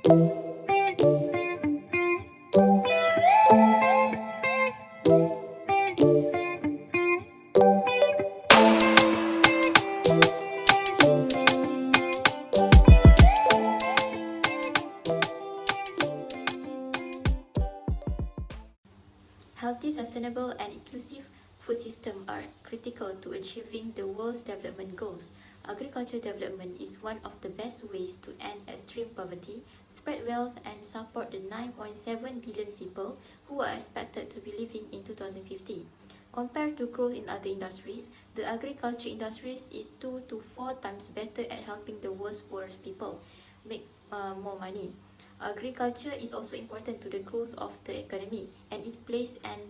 Healthy, sustainable, and inclusive food systems are critical to achieving the world's development goals. Agricultural development is one of the best ways to end extreme poverty, spread wealth, and support the 9.7 billion people who are expected to be living in 2050. Compared to growth in other industries, the agriculture industry is 2 to 4 times better at helping the world's poorest people make more money. Agriculture is also important to the growth of the economy, and it plays an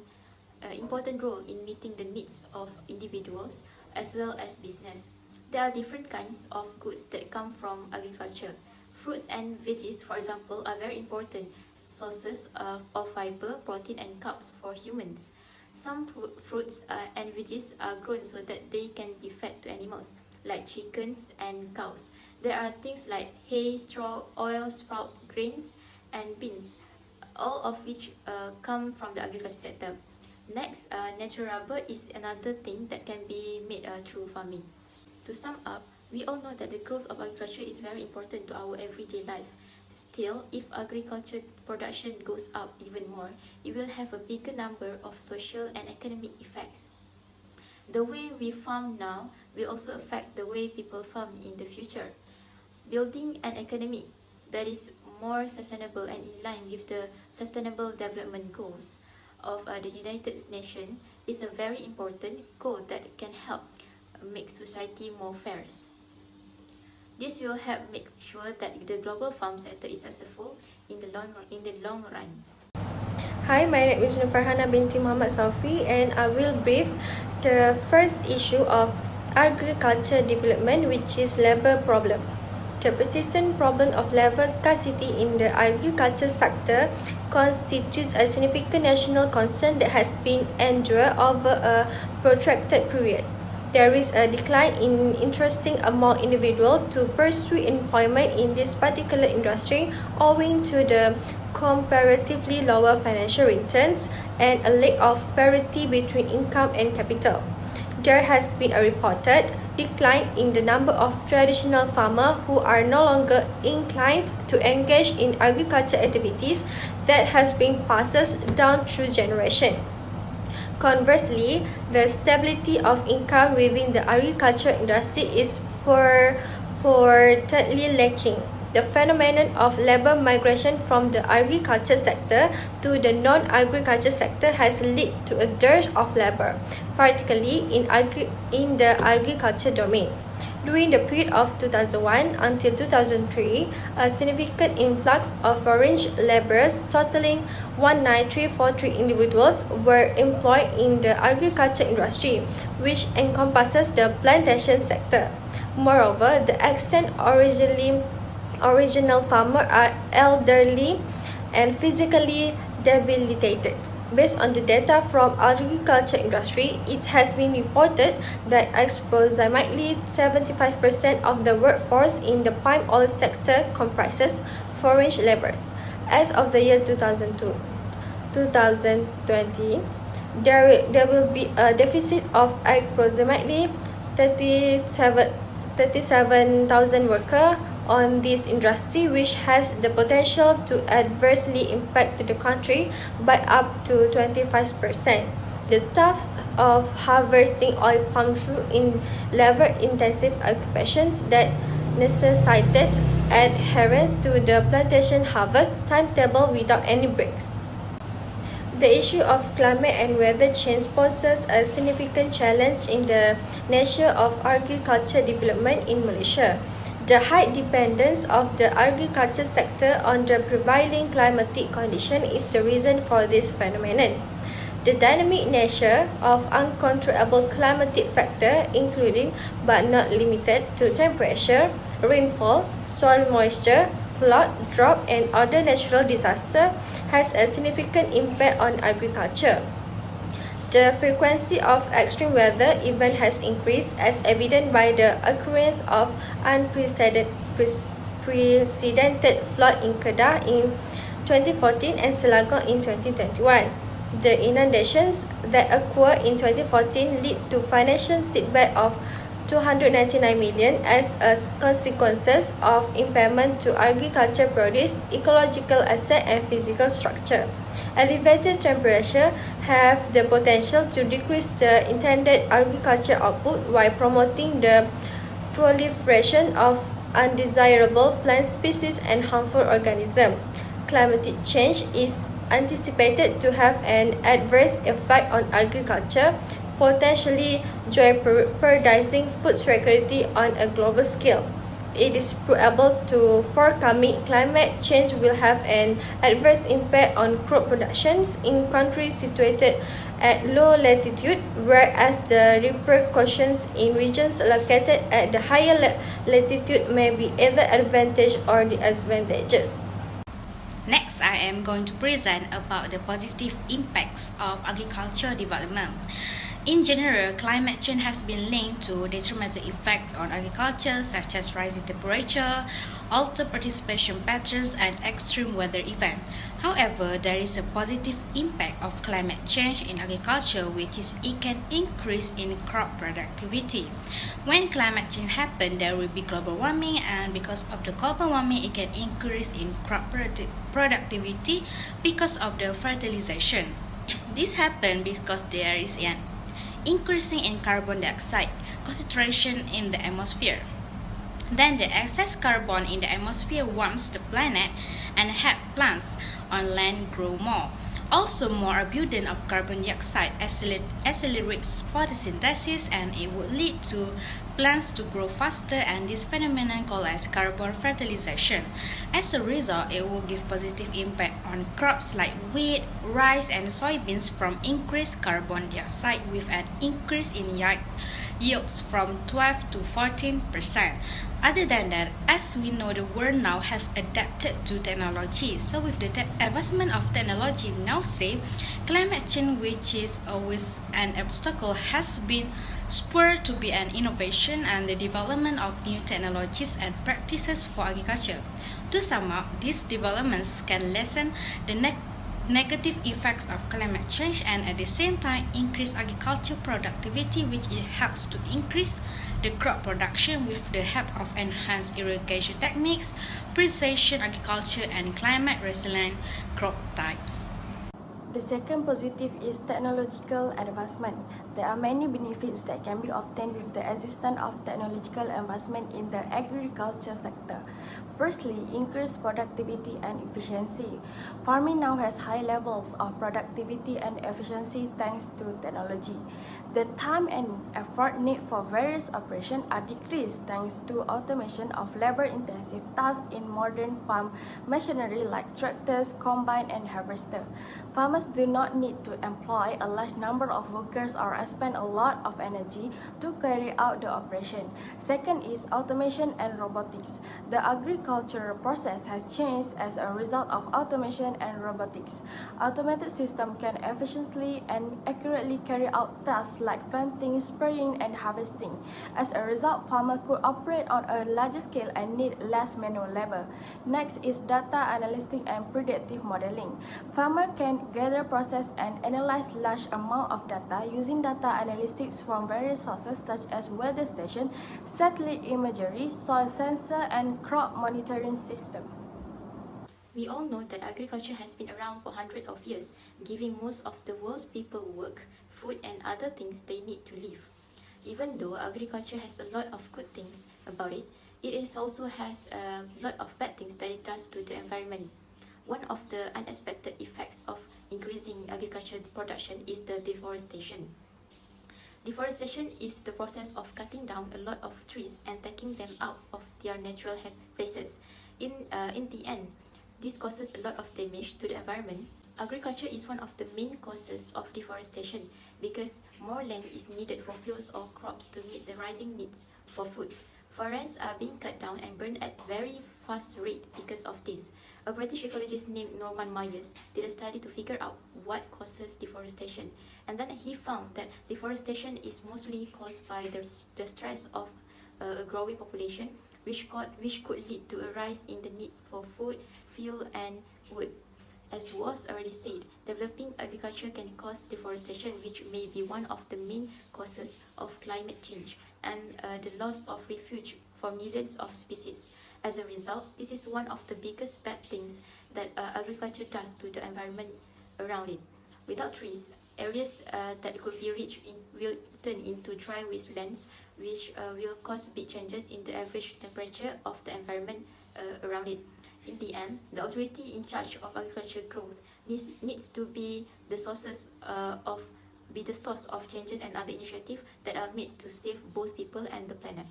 important role in meeting the needs of individuals as well as business. There are different kinds of goods that come from agriculture. Fruits and veggies, for example, are very important sources of fiber, protein, and carbs for humans. Some fruits and veggies are grown so that they can be fed to animals, like chickens and cows. There are things like hay, straw, oil, sprout, grains, and beans, all of which come from the agriculture sector. Next, natural rubber is another thing that can be made through farming. To sum up, we all know that the growth of agriculture is very important to our everyday life. Still, if agriculture production goes up even more, it will have a bigger number of social and economic effects. The way we farm now will also affect the way people farm in the future. Building an economy that is more sustainable and in line with the Sustainable Development Goals of the United Nations is a very important goal that can help make society more fair. This will help make sure that the global farm sector is successful in the long run. Hi, my name is FARHANA BINTI MUHAMAD SAUFFIE, and I will brief the first issue of agriculture development, which is labor problem. The persistent problem of labor scarcity in the agriculture sector constitutes a significant national concern that has been endured over a protracted period. There is a decline in interest among individuals to pursue employment in this particular industry owing to the comparatively lower financial returns and a lack of parity between income and capital. There has been a reported decline in the number of traditional farmers who are no longer inclined to engage in agriculture activities that has been passed down through generations. Conversely, the stability of income within the agriculture industry is purportedly lacking. The phenomenon of labor migration from the agriculture sector to the non-agriculture sector has led to a dearth of labor, particularly in the agriculture domain. During the period of 2001 until 2003, a significant influx of foreign laborers totaling 19,343 individuals were employed in the agriculture industry, which encompasses the plantation sector. Moreover, the extent original farmers are elderly and physically debilitated. Based on the data from agriculture industry, it has been reported that approximately 75% of the workforce in the palm oil sector comprises foreign laborers. As of the year 2020, there will be a deficit of approximately 37,000 workers on this industry, which has the potential to adversely impact the country by up to 25%. The task of harvesting oil palm fruit in labor-intensive occupations that necessitated adherence to the plantation harvest timetable without any breaks. The issue of climate and weather change poses a significant challenge in the nature of agriculture development in Malaysia. The high dependence of the agriculture sector on the prevailing climatic condition is the reason for this phenomenon. The dynamic nature of uncontrollable climatic factors, including but not limited to temperature, rainfall, soil moisture, flood, drought, and other natural disasters, has a significant impact on agriculture. The frequency of extreme weather events has increased, as evident by the occurrence of unprecedented unprecedented flood in Kedah in 2014 and Selangor in 2021. The inundations that occurred in 2014 lead to financial setback of 299 million as a consequences of impairment to agriculture produce, ecological asset and physical structure. Elevated temperature have the potential to decrease the intended agriculture output while promoting the proliferation of undesirable plant species and harmful organisms. Climate change is anticipated to have an adverse effect on agriculture, potentially jeopardizing food security on a global scale. It is probable to forthcoming climate change will have an adverse impact on crop productions in countries situated at low latitude, whereas the repercussions in regions located at the higher latitude may be either advantageous or disadvantageous. Next, I am going to present about the positive impacts of agriculture development. In general, climate change has been linked to detrimental effects on agriculture such as rising temperature, altered participation patterns, and extreme weather events. However, there is a positive impact of climate change in agriculture, which is it can increase in crop productivity. When climate change happens, there will be global warming, and because of the global warming, it can increase in crop productivity because of the fertilization. This happens because there is an increasing in carbon dioxide concentration in the atmosphere. Then the excess carbon in the atmosphere warms the planet and helps plants on land grow more. Also, more abundance of carbon dioxide accelerates photosynthesis, and it would lead to plants to grow faster, and this phenomenon called as carbon fertilization. As a result, it will give positive impact on crops like wheat, rice, and soybeans from increased carbon dioxide with an increase in yields from 12 to 14%. Other than that, as we know, the world now has adapted to technology. So with the advancement of technology nowadays, climate change, which is always an obstacle, has been spurred to be an innovation and the development of new technologies and practices for agriculture. To sum up, these developments can lessen the negative effects of climate change and at the same time increase agriculture productivity, which it helps to increase the crop production with the help of enhanced irrigation techniques, precision agriculture, and climate resilient crop types. The second positive is technological advancement. There are many benefits that can be obtained with the existence of technological advancement in the agriculture sector. Firstly, increased productivity and efficiency. Farming now has high levels of productivity and efficiency thanks to technology. The time and effort needed for various operations are decreased thanks to automation of labor-intensive tasks in modern farm machinery like tractors, combine, and harvester. Farmers do not need to employ a large number of workers or spend a lot of energy to carry out the operation. Second is automation and robotics. The agricultural process has changed as a result of automation and robotics. Automated systems can efficiently and accurately carry out tasks like planting, spraying, and harvesting. As a result, farmers could operate on a larger scale and need less manual labor. Next is data analytics and predictive modeling. Farmers can gather, process, and analyze large amounts of data using data analytics from various sources such as weather station, satellite imagery, soil sensor, and crop monitoring system. We all know that agriculture has been around for hundreds of years, giving most of the world's people work, food, and other things they need to live. Even though agriculture has a lot of good things about it, it also has a lot of bad things that it does to the environment. One of the unexpected effects of increasing agricultural production is the deforestation. Deforestation is the process of cutting down a lot of trees and taking them out of their natural places. In the end, this causes a lot of damage to the environment. Agriculture is one of the main causes of deforestation because more land is needed for fields or crops to meet the rising needs for food. Forests are being cut down and burned at very fast rate because of this. A British ecologist named Norman Myers did a study to figure out what causes deforestation, and then he found that deforestation is mostly caused by the stress of a growing population, which could lead to a rise in the need for food, fuel, and wood. As was already said, developing agriculture can cause deforestation, which may be one of the main causes of climate change, and the loss of refuge for millions of species. As a result, this is one of the biggest bad things that agriculture does to the environment around it. Without trees, areas that could be reached will turn into dry wastelands, which will cause big changes in the average temperature of the environment around it. In the end, the authority in charge of agriculture growth needs to be the source of changes and other initiatives that are made to save both people and the planet.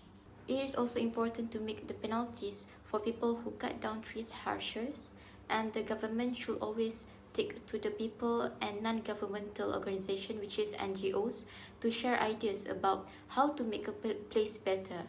It is also important to make the penalties for people who cut down trees harsher, and the government should always take to the people and non-governmental organizations, which is NGOs, to share ideas about how to make a place better.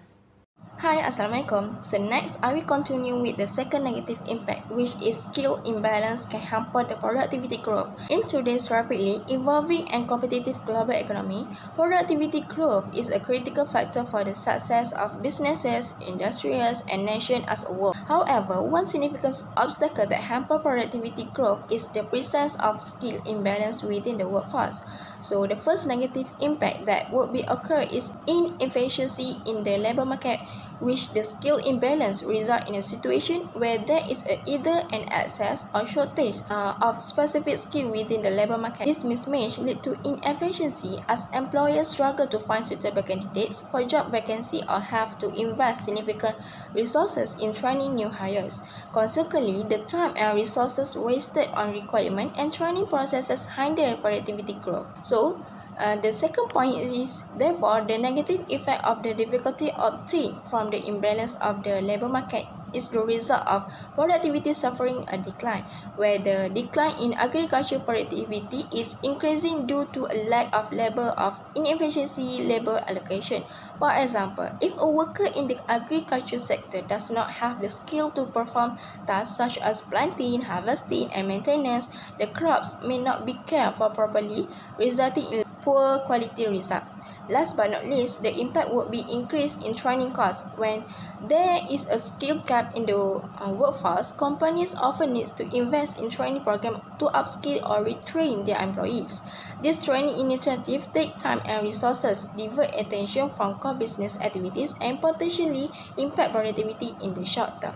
Hi, Assalamualaikum. So next, I will continue with the second negative impact, which is skill imbalance can hamper the productivity growth. In today's rapidly evolving and competitive global economy, productivity growth is a critical factor for the success of businesses, industries, and nation as a whole. However, one significant obstacle that hampers productivity growth is the presence of skill imbalance within the workforce. So the first negative impact that would be occur is inefficiency in the labor market, which the skill imbalance result in a situation where there is either an excess or shortage of specific skill within the labor market. This mismatch lead to inefficiency as employers struggle to find suitable candidates for job vacancy or have to invest significant resources in training new hires. Consequently, the time and resources wasted on requirement and training processes hinder productivity growth. So, the second point is, therefore, the negative effect of the difficulty obtained from the imbalance of the labor market is the result of productivity suffering a decline, where the decline in agricultural productivity is increasing due to a lack of labor of inefficiency labor allocation. For example, if a worker in the agriculture sector does not have the skill to perform tasks such as planting, harvesting, and maintenance, the crops may not be cared for properly, resulting in poor quality result. Last but not least, the impact would be increase in training costs. When there is a skill gap in the workforce, companies often need to invest in training programs to upskill or retrain their employees. This training initiative take time and resources, divert attention from core business activities, and potentially impact productivity in the short term.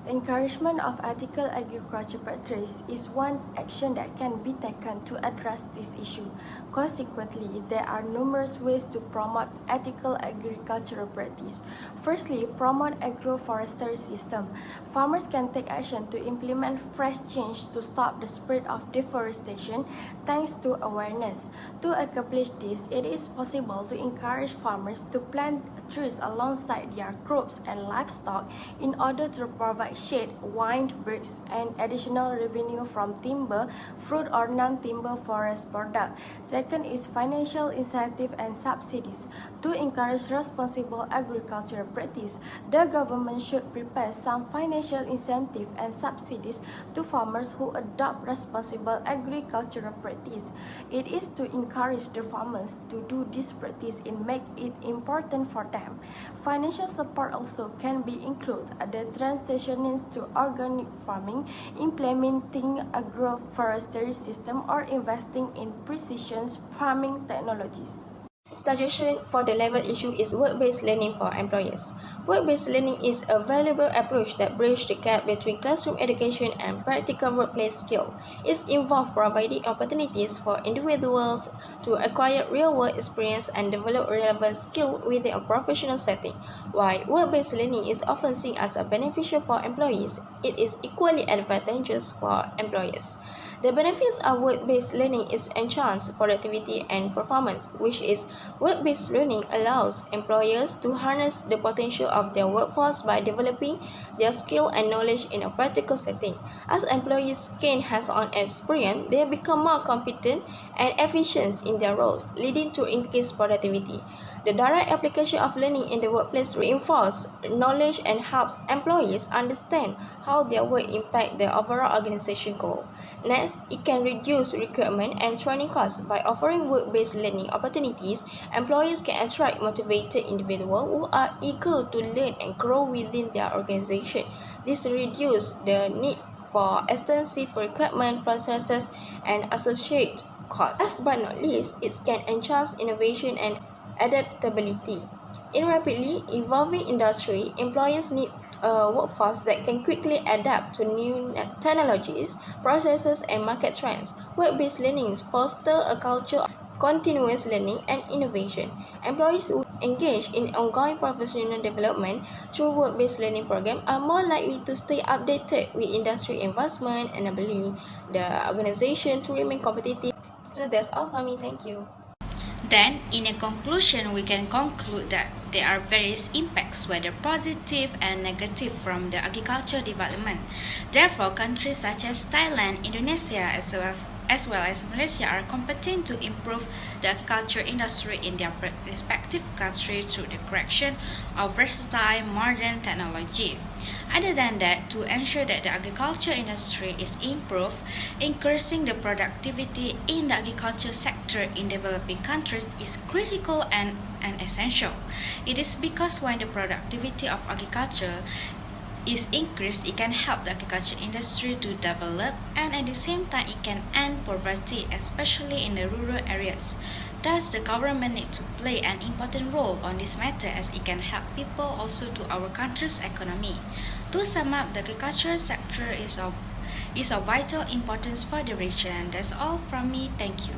Encouragement of ethical agriculture practice is one action that can be taken to address this issue. Consequently, there are numerous ways to promote ethical agricultural practice. Firstly, promote agroforestry system. Farmers can take action to implement fresh change to stop the spread of deforestation thanks to awareness. To accomplish this, it is possible to encourage farmers to plant trees alongside their crops and livestock in order to provide shade, wind breaks, and additional revenue from timber, fruit, or non-timber forest product. Second is financial incentive and subsidies. To encourage responsible agricultural practice, the government should prepare some financial incentive and subsidies to farmers who adopt responsible agricultural practice. It is to encourage the farmers to do this practice and make it important for them. Financial support also can be included at the transitioning to organic farming, implementing agroforestry system, or investing in precision farming technologies. Suggestion for the level issue is work-based learning for employers. Work-based learning is a valuable approach that bridges the gap between classroom education and practical workplace skill. It involves providing opportunities for individuals to acquire real-world experience and develop relevant skills within a professional setting. While work-based learning is often seen as beneficial for employees, it is equally advantageous for employers. The benefits of work-based learning is enhanced productivity and performance, which is work-based learning allows employers to harness the potential of their workforce by developing their skill and knowledge in a practical setting. As employees gain hands-on experience, they become more competent and efficient in their roles, leading to increased productivity. The direct application of learning in the workplace reinforces knowledge and helps employees understand how their work impacts the overall organization goal. Next, it can reduce recruitment and training costs. By offering work-based learning opportunities, employers can attract motivated individuals who are eager to learn and grow within their organization. This reduces the need for extensive recruitment processes and associated costs. Last but not least, it can enhance innovation and adaptability. In rapidly evolving industry, employers need a workforce that can quickly adapt to new technologies, processes, and market trends. Work-based learning fosters a culture of continuous learning and innovation. Employees who engage in ongoing professional development through work-based learning programs are more likely to stay updated with industry advancement, enabling the organization to remain competitive. So that's all from me. Thank you. Then, in a conclusion, we can conclude that there are various impacts, whether positive and negative, from the agriculture development. Therefore, countries such as Thailand, Indonesia, as well as Malaysia are competent to improve the agriculture industry in their respective countries through the creation of versatile modern technology. Other than that, to ensure that the agriculture industry is improved, increasing the productivity in the agriculture sector in developing countries is critical and essential. It is because when the productivity of agriculture is increased, it can help the agriculture industry to develop, and at the same time it can end poverty, especially in the rural areas. Thus, the government needs to play an important role on this matter, as it can help people also to our country's economy. To sum up, the agriculture sector is of vital importance for the region. That's all from me. Thank you.